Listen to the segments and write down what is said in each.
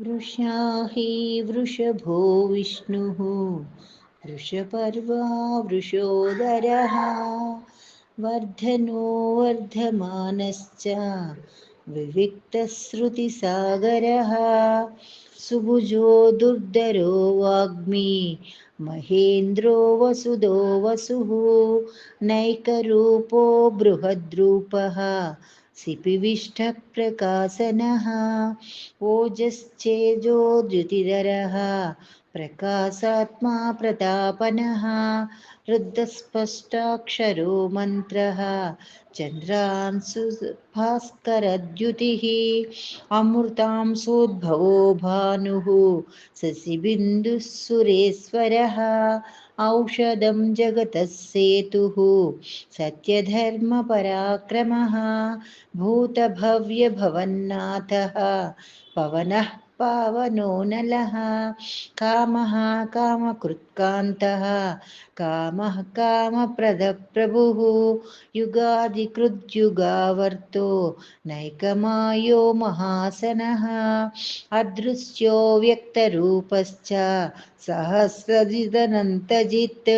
वृषा हि वृषभो विष्णुः वृषपर्वा वृषोदरः वर्धनो वर्धमानश्च विविक्तश्रुतिसागरः सुभुजो दुर्धरो वाग्मी महेन्द्रो वसुदो वसुः नैकरूपो बृहद्रूपः सिपिविष्टप्रकाशनः ओजश्चेजोद्युतिधरः प्रकाशात्मा प्रतापनः रुद्धस्पष्टाक्षरो मन्त्रः चन्द्रांशु भास्करद्युतिः अमृतांशोद्भवो भानुः शशिबिन्दुः सुरेश्वरः औषधं जगतः सेतुः सत्यधर्मपराक्रमः भूतभव्यभवन्नाथः पवनः पावनो नलः कामः कामकृत्कान्तः कामः कामप्रदप्रभुः युगादिकृद्युगावर्तो नैकमायो महासनः अदृश्यो व्यक्तरूपश्च सहस्रजिदनन्तजित्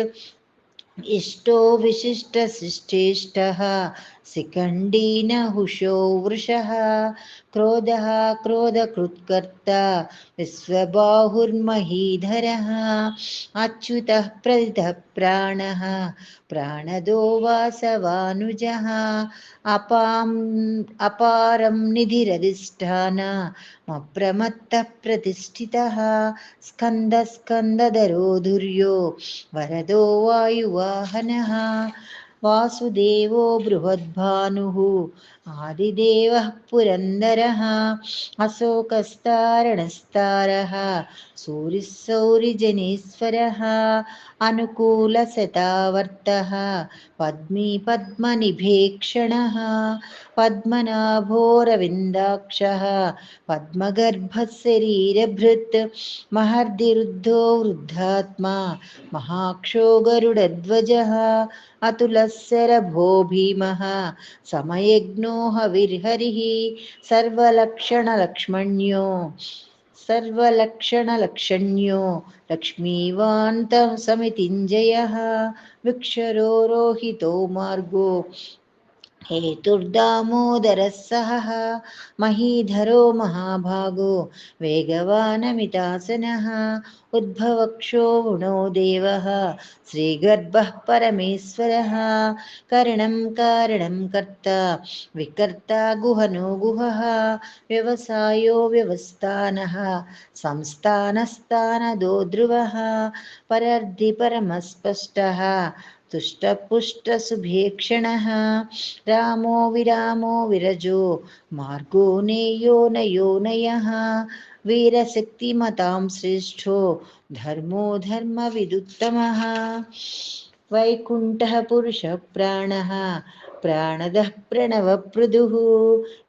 इष्टो विशिष्टशिष्टेष्टः शिखण्डी नहुषो वृषः क्रोधः क्रोधकृत्कर्ता विश्वबाहुर्महीधरः अच्युतः प्रदितः प्राणः प्राणदो वासवानुजः अपारं निधिरधिष्ठानमप्रमत्तः प्रतिष्ठितः स्कन्दस्कन्दधरो धुर्यो वरदो वायुवाहनः वासुदेवो बृहद्भानुः आदिदेवः पुरन्दरः अशोकस्तारणस्तारः सूरिः सौरिजनेश्वरः अनुकूलशतावर्तः पद्मी पद्मनिभेक्षणः पद्मनाभोरविन्दाक्षः पद्मगर्भः शरीरभृत् महर्दिरुद्धो वृद्धात्मा महाक्षो गरुडध्वजः अतुलः शरभो भीमः समयज्ञो हविर्हरिः सर्वलक्षणलक्ष्मण्यो लक्ष्मीवान्तः समितिञ्जयः वृक्षरो रोहितो मार्गो हेतुर्दामोदरः सहः महीधरो महाभागो वेगवानमितासनः उद्भवक्षो गुणो देवः श्रीगर्भः परमेश्वरः करणं कारणं कर्ता विकर्ता गुहनो गुहः व्यवसायो व्यवस्थानः संस्थानस्थानदो ध्रुवः परर्धि परमस्पष्टः तुष्टपुष्टसुभीक्षणः रामो विरामो विरजो मार्गो नेयो नयो नयः वीरशक्तिमतां श्रेष्ठो धर्मो धर्मविदुत्तमः वैकुण्ठः पुरुषः प्राणः प्राणदः प्रणवपृदुः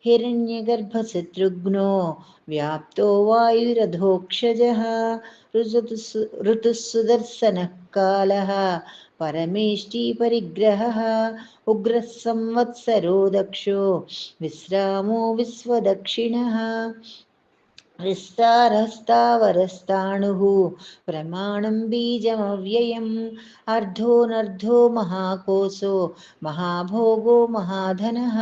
हिरण्यगर्भशत्रुघ्नो व्याप्तो वायुरधोक्षजः ऋतुः सुदर्शनः कालः परमेष्टि परिग्रहः उग्रः संवत्सरो दक्षो विश्रामो विश्वदक्षिणः विस्तारस्तावरस्ताणुः प्रमाणं बीजमव्ययम् अर्धोऽनर्धो महाकोशो महाभोगो महाधनः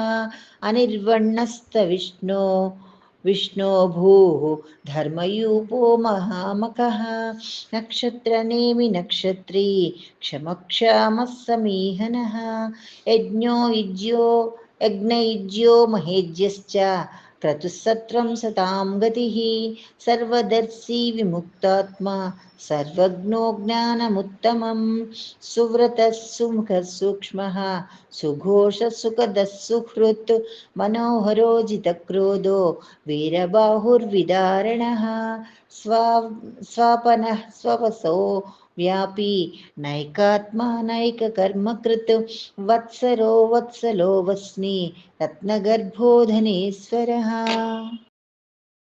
विष्णो भूः धर्मयूपो महामकः नक्षत्रनेमि नक्षत्री क्षमक्षामः समीहनः यज्ञयुज्यो महेज्यश्च क्रतुसत्रं सतां गतिः सर्वदर्शी विमुक्तात्मा सर्वज्ञो ज्ञानमुत्तमं सुव्रतः सुमुखः सूक्ष्मः सुघोषः सुखदः सुहृत् मनोहरो जितक्रोधो वीरबाहुर्विदारणः स्वापनः स्ववसो व्यापी नैकात्मा नैककर्मकृत् वत्सलो वत्सलो वस्नि रत्नगर्भो धनेश्वरः।